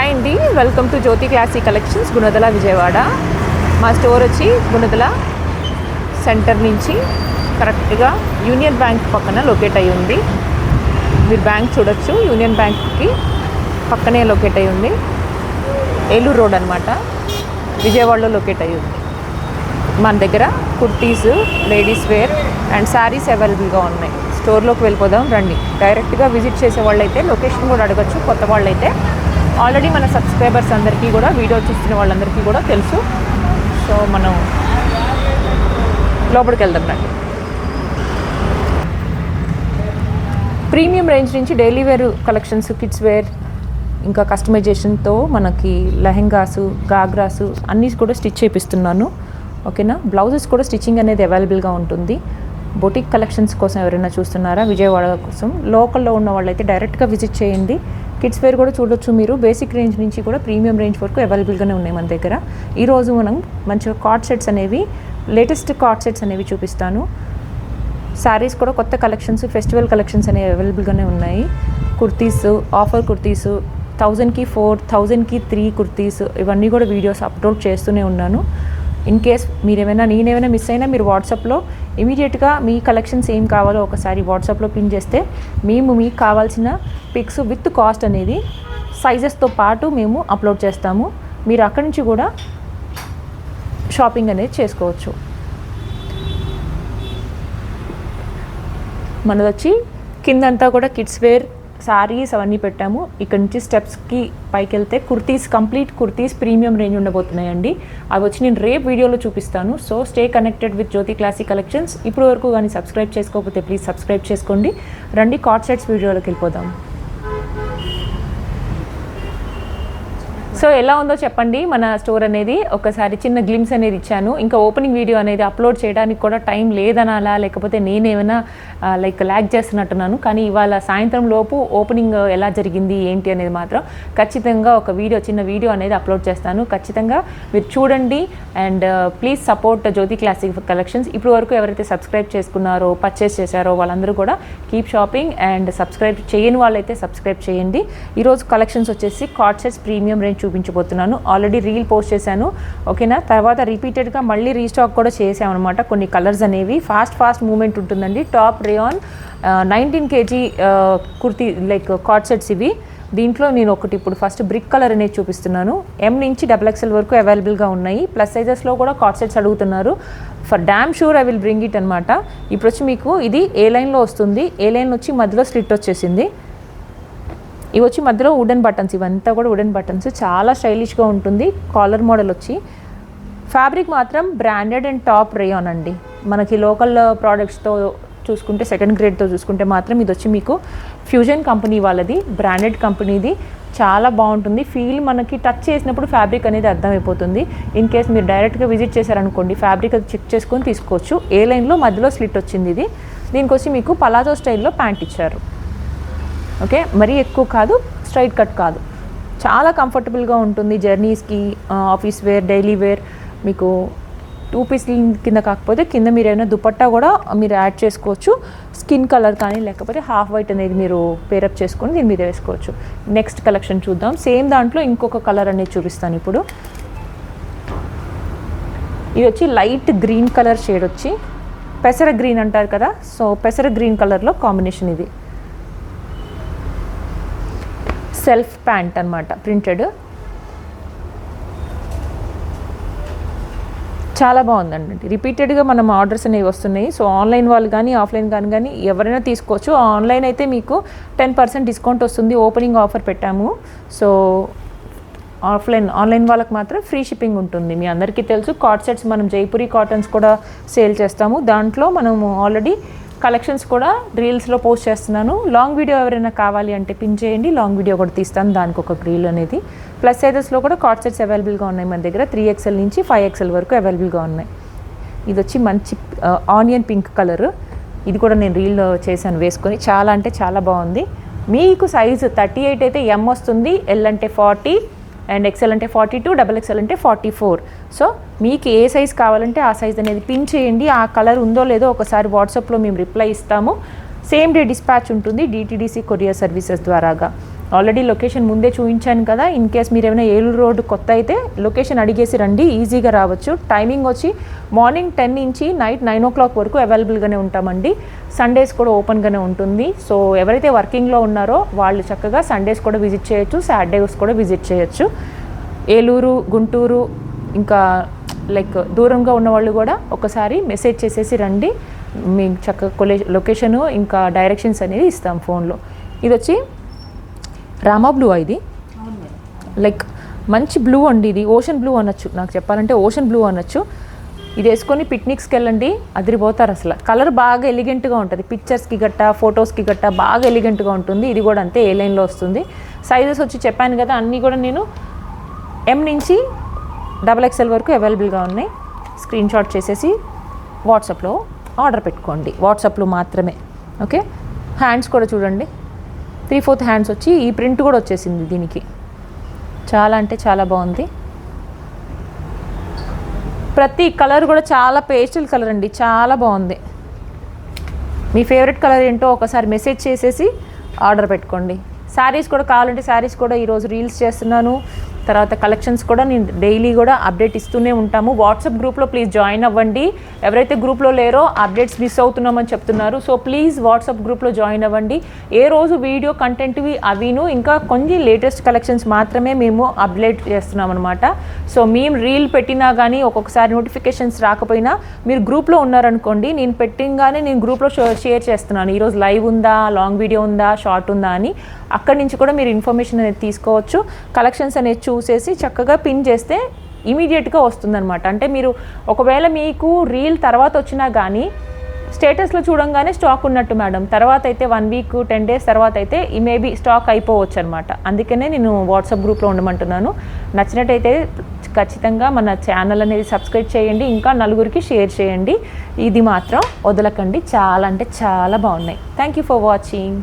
Hi అండి, welcome to Jyothi classy collections Gunadala Vijayawada. మా store వచ్చి గుణదల సెంటర్ నుంచి కరెక్ట్గా యూనియన్ బ్యాంక్ పక్కన లొకేట్ అయ్యి ఉంది. మీరు బ్యాంక్ చూడొచ్చు, యూనియన్ బ్యాంక్కి పక్కనే లొకేట్ అయ్యి ఉంది. ఏలూరు రోడ్ అనమాట, విజయవాడలో లొకేట్ అయ్యి ఉంది. మన దగ్గర kurtis, ladies wear and saris అవైలబుల్గా ఉన్నాయి. స్టోర్లోకి వెళ్ళిపోదాం రండి. డైరెక్ట్గా విజిట్ చేసే వాళ్ళైతే లొకేషన్ కూడా అడగచ్చు. కొత్త వాళ్ళైతే ఆల్రెడీ మన సబ్స్క్రైబర్స్ అందరికీ కూడా, వీడియో చూస్తున్న వాళ్ళందరికీ కూడా తెలుసు. సో మనం లోపలికి వెళ్దాం రండి. ప్రీమియం రేంజ్ నుంచి daily wear collections, kids wear, ఇంకా కస్టమైజేషన్తో మనకి లెహెంగాసు, గాగ్రాసు అన్నీ కూడా స్టిచ్ చేపిస్తున్నాను. ఓకేనా. బ్లౌజెస్ కూడా స్టిచ్చింగ్ అనేది అవైలబుల్గా ఉంటుంది. బొటిక్ కలెక్షన్స్ కోసం ఎవరైనా చూస్తున్నారా, విజయవాడ కోసం లోకల్లో ఉన్న వాళ్ళైతే డైరెక్ట్గా విజిట్ చేయండి. కిడ్స్ వేర్ కూడా చూడొచ్చు మీరు. బేసిక్ రేంజ్ నుంచి కూడా ప్రీమియం రేంజ్ వరకు అవైలబుల్గానే ఉన్నాయి మన దగ్గర. ఈరోజు మనం మంచిగా కార్డ్ సెట్స్ అనేవి, లేటెస్ట్ కార్డ్ సెట్స్ అనేవి చూపిస్తాను. శారీస్ కూడా కొత్త కలెక్షన్స్, ఫెస్టివల్ కలెక్షన్స్ అనేవి అవైలబుల్గానే ఉన్నాయి. కుర్తీస్, ఆఫర్ కుర్తీస్, 1000కి 4, 1000కి 3 కుర్తీస్, ఇవన్నీ కూడా వీడియోస్ అప్లోడ్ చేస్తూనే ఉన్నాను. ఇన్ కేస్ నేనేమైనా మిస్ అయినా మీరు వాట్సాప్లో ఇమీడియట్గా మీ కలెక్షన్స్ ఏం కావాలో ఒకసారి వాట్సాప్లో పిన్ చేస్తే మేము మీకు కావాల్సిన పిక్స్ విత్ కాస్ట్ అనేది సైజెస్తో పాటు మేము అప్లోడ్ చేస్తాము. మీరు అక్కడి నుంచి కూడా షాపింగ్ అనేది చేసుకోవచ్చు. మనదొచ్చి కిందంతా కూడా కిడ్స్ వేర్, శారీస్ అవన్నీ పెట్టాము. ఇక్కడ నుంచి స్టెప్స్కి పైకి వెళ్తే kurtis, complete kurtis premium range ఉండబోతున్నాయండి. అవి వచ్చి నేను రేపు వీడియోలో చూపిస్తాను. So stay connected with Jyothi classy collections. ఇప్పుడు వరకు కానీ సబ్స్క్రైబ్ చేసుకోకపోతే ప్లీజ్ సబ్స్క్రైబ్ చేసుకోండి. రండి కార్డ్ సెట్స్ వీడియోలోకి వెళ్ళిపోదాం. సో ఎలా ఉందో చెప్పండి మన స్టోర్ అనేది. ఒకసారి చిన్న గ్లిమ్స్ అనేది ఇచ్చాను. ఇంకా ఓపెనింగ్ వీడియో అనేది అప్లోడ్ చేయడానికి కూడా టైం లేదనాలా, లేకపోతే నేనేమైనా ల్యాగ్ చేస్తున్నట్టున్నాను. కానీ ఇవాళ సాయంత్రం లోపు ఓపెనింగ్ ఎలా జరిగింది ఏంటి అనేది మాత్రం ఖచ్చితంగా ఒక చిన్న వీడియో అనేది అప్లోడ్ చేస్తాను. ఖచ్చితంగా మీరు చూడండి and please support Jyothi classic collections. ఇప్పుడు వరకు ఎవరైతే సబ్స్క్రైబ్ చేసుకున్నారో, పర్చేస్ చేశారో వాళ్ళందరూ కూడా కీప్ షాపింగ్ అండ్ సబ్స్క్రైబ్ చేయని వాళ్ళైతే సబ్స్క్రైబ్ చేయండి. ఈరోజు కలెక్షన్స్ వచ్చేసి కార్డ్ సెట్స్ ప్రీమియం రేంజ్ చూపించబోతున్నాను. ఆల్రెడీ రీల్ పోస్ట్ చేశాను. ఓకేనా. తర్వాత రిపీటెడ్గా మళ్ళీ రీస్టాక్ కూడా చేసామన్నమాట. కొన్ని కలర్స్ అనేవి ఫాస్ట్ మూమెంట్ ఉంటుందండి. Top rayon 19 kg kurti card sets ఇవి. దీంట్లో నేను ఒకటి ఇప్పుడు ఫస్ట్ బ్రిక్ కలర్ అనేది చూపిస్తున్నాను. M నుంచి XXL వరకు అవైలబుల్గా ఉన్నాయి. ప్లస్ సైజెస్లో కూడా కార్డ్ సెట్స్ అడుగుతున్నారు. For damn sure I will bring it అనమాట. ఇప్పుడు వచ్చి మీకు ఇది ఏ లైన్లో వస్తుంది. ఏ లైన్ వచ్చి మధ్యలో స్లిట్ వచ్చేసింది. ఇవి వచ్చి మధ్యలో వుడెన్ బటన్స్, ఇవంతా కూడా వుడెన్ బటన్స్. చాలా స్టైలిష్గా ఉంటుంది. కాలర్ మోడల్ వచ్చి ఫ్యాబ్రిక్ మాత్రం బ్రాండెడ్ అండ్ టాప్ రేయాన్ అండి. మనకి లోకల్ ప్రోడక్ట్స్తో చూసుకుంటే, సెకండ్ గ్రేడ్తో చూసుకుంటే మాత్రం ఇది వచ్చి మీకు ఫ్యూజన్ కంపెనీ వాళ్ళది, బ్రాండెడ్ కంపెనీది. చాలా బాగుంటుంది ఫీల్. మనకి టచ్ చేసినప్పుడు ఫ్యాబ్రిక్ అనేది అర్థమైపోతుంది. ఇన్ కేస్ మీరు డైరెక్ట్గా విజిట్ చేశారనుకోండి, ఫ్యాబ్రిక్ అది చెక్ చేసుకొని తీసుకోవచ్చు. ఏ లైన్లో మధ్యలో స్లిట్ వచ్చింది ఇది. దీనికి వచ్చి మీకు పలాజో స్టైల్లో ప్యాంట్ ఇచ్చారు. ఓకే, మరీ ఎక్కువ కాదు, స్ట్రైట్ కట్ కాదు. చాలా కంఫర్టబుల్గా ఉంటుంది జర్నీస్కి, ఆఫీస్ వేర్, డైలీ వేర్. మీకు 2 పీస్ కింద కాకపోతే కింద మీరు ఏమైనా దుపట్టా కూడా మీరు యాడ్ చేసుకోవచ్చు. స్కిన్ కలర్ కానీ లేకపోతే హాఫ్ వైట్ అనేది మీరు పేరప్ చేసుకొని దీని మీద వేసుకోవచ్చు. నెక్స్ట్ కలెక్షన్ చూద్దాం. సేమ్ దాంట్లో ఇంకొక కలర్ అనేది చూపిస్తాను ఇప్పుడు. ఇది వచ్చి లైట్ గ్రీన్ కలర్ షేడ్ వచ్చి, పెసర గ్రీన్ అంటారు కదా, సో పెసర గ్రీన్ కలర్లో కాంబినేషన్ ఇది. సెల్ఫ్ ప్యాంట్ అనమాట, ప్రింటెడ్. చాలా బాగుందండి. రిపీటెడ్గా మనం ఆర్డర్స్ అనేవి వస్తున్నాయి. సో ఆన్లైన్ వాళ్ళు కానీ ఆఫ్లైన్ కానీ ఎవరైనా తీసుకోవచ్చు. ఆన్లైన్ అయితే మీకు 10% డిస్కౌంట్ వస్తుంది. ఓపెనింగ్ ఆఫర్ పెట్టాము. సో ఆన్లైన్ వాళ్ళకి మాత్రం ఫ్రీ షిప్పింగ్ ఉంటుంది. మీ అందరికీ తెలుసు కార్డ్ సెట్స్ మనం జైపురి కాటన్స్ కూడా సేల్ చేస్తాము. దాంట్లో మనము ఆల్రెడీ కలెక్షన్స్ కూడా రీల్స్లో పోస్ట్ చేస్తున్నాను. లాంగ్ వీడియో ఎవరైనా కావాలి అంటే పిన్ చేయండి, లాంగ్ వీడియో కూడా తీస్తాను, దానికి ఒక రీల్ అనేది. ప్లస్ సైజెస్లో కూడా కార్డ్ సెట్స్ అవైలబుల్గా ఉన్నాయి మన దగ్గర. 3XL నుంచి 5XL వరకు అవైలబుల్గా ఉన్నాయి. ఇది వచ్చి మంచి ఆనియన్ పింక్ కలర్. ఇది కూడా నేను రీల్ చేశాను వేసుకొని. చాలా అంటే చాలా బాగుంది. మీకు సైజు 38 అయితే M వస్తుంది, L అంటే 40 అండ్ XL అంటే 42, XXL అంటే 44. సో మీకు ఏ సైజ్ కావాలంటే ఆ సైజ్ అనేది పిన్ చేయండి. ఆ కలర్ ఉందో లేదో ఒకసారి వాట్సాప్లో మేము రిప్లై ఇస్తాము. సేమ్ డే డిస్పాచ్ ఉంటుంది DTDC కొరియర్ సర్వీసెస్ ద్వారాగా. ఆల్రెడీ లొకేషన్ ముందే చూపించాను కదా. ఇన్ కేస్ మీరు ఏమైనా ఏలూరు రోడ్డు కొత్త అయితే లొకేషన్ అడిగేసి రండి, ఈజీగా రావచ్చు. టైమింగ్ వచ్చి మార్నింగ్ 10 నుంచి నైట్ 9 o'clock వరకు అవైలబుల్గానే ఉంటామండి. సండేస్ కూడా ఓపెన్గానే ఉంటుంది. సో ఎవరైతే వర్కింగ్లో ఉన్నారో వాళ్ళు చక్కగా సండేస్ కూడా విజిట్ చేయొచ్చు, సాటర్డేస్ కూడా విజిట్ చేయొచ్చు. ఏలూరు, గుంటూరు ఇంకా లైక్ దూరంగా ఉన్న వాళ్ళు కూడా ఒకసారి మెసేజ్ చేసేసి రండి, మీకు చక్కగా లొకేషను ఇంకా డైరెక్షన్స్ అనేది ఇస్తాం ఫోన్లో. ఇది వచ్చి రామా బ్లూ, ఇది లైక్ మంచి బ్లూ అండి. ఇది ఓషన్ బ్లూ అనొచ్చు, నాకు చెప్పాలంటే ఓషన్ బ్లూ అనొచ్చు. ఇది వేసుకొని పిక్నిక్స్కి వెళ్ళండి, అదిరిపోతారు అసలు. కలర్ బాగా ఎలిగెంట్గా ఉంటుంది, పిక్చర్స్కి గట్టా ఫొటోస్కి గట్టా బాగా ఎలిగెంట్గా ఉంటుంది. ఇది కూడా అంతే, ఏ లైన్లో వస్తుంది. సైజెస్ వచ్చి చెప్పాను కదా, అన్నీ కూడా నేను M నుంచి XXL వరకు అవైలబుల్గా ఉన్నాయి. స్క్రీన్ షాట్ చేసేసి వాట్సాప్లో ఆర్డర్ పెట్టుకోండి, వాట్సాప్లో మాత్రమే. ఓకే, హ్యాండ్స్ కూడా చూడండి, 3/4 హ్యాండ్స్ వచ్చి ఈ ప్రింట్ కూడా వచ్చేసింది దీనికి. చాలా అంటే చాలా బాగుంది. ప్రతి కలర్ కూడా చాలా పేస్టల్ కలర్ అండి, చాలా బాగుంది. మీ ఫేవరెట్ కలర్ ఏంటో ఒకసారి మెసేజ్ చేసేసి ఆర్డర్ పెట్టుకోండి. శారీస్ కూడా కావాలంటే శారీస్ కూడా ఈరోజు రీల్స్ చేస్తున్నాను. తర్వాత కలెక్షన్స్ కూడా నేను డైలీ కూడా అప్డేట్ ఇస్తూనే ఉంటాము. వాట్సాప్ గ్రూప్లో ప్లీజ్ జాయిన్ అవ్వండి. ఎవరైతే గ్రూప్లో లేరో అప్డేట్స్ మిస్ అవుతున్నామని చెప్తున్నారు. సో ప్లీజ్ వాట్సాప్ గ్రూప్లో జాయిన్ అవ్వండి. ఏ రోజు వీడియో కంటెంట్వి అవిను ఇంకా కొన్ని లేటెస్ట్ కలెక్షన్స్ మాత్రమే మేము అప్డేట్ చేస్తున్నాం అనమాట. సో మేము రీల్ పెట్టినా కానీ ఒక్కొక్కసారి నోటిఫికేషన్స్ రాకపోయినా మీరు గ్రూప్లో ఉన్నారనుకోండి, నేను పెట్టింగానే నేను గ్రూప్లో షేర్ చేస్తున్నాను. ఈరోజు లైవ్ ఉందా, లాంగ్ వీడియో ఉందా, షార్ట్ ఉందా అని. అక్కడి నుంచి కూడా మీరు ఇన్ఫర్మేషన్ అనేది తీసుకోవచ్చు. కలెక్షన్స్ అనేది చూసేసి చక్కగా పిన్ చేస్తే ఇమీడియట్గా వస్తుందన్నమాట. అంటే మీరు ఒకవేళ మీకు రీల్ తర్వాత వచ్చినా కానీ స్టేటస్లో చూడంగానే స్టాక్ ఉన్నట్టు మేడం. తర్వాత అయితే 1 week 10 days తర్వాత అయితే మేబీ స్టాక్ అయిపోవచ్చు అనమాట. అందుకనే నేను వాట్సాప్ గ్రూప్లో ఉండమంటున్నాను. నచ్చినట్టయితే ఖచ్చితంగా మన ఛానల్ అనేది సబ్స్క్రైబ్ చేయండి, ఇంకా నలుగురికి షేర్ చేయండి. ఇది మాత్రం వదలకండి, చాలా అంటే చాలా బాగున్నాయి. Thank you for watching.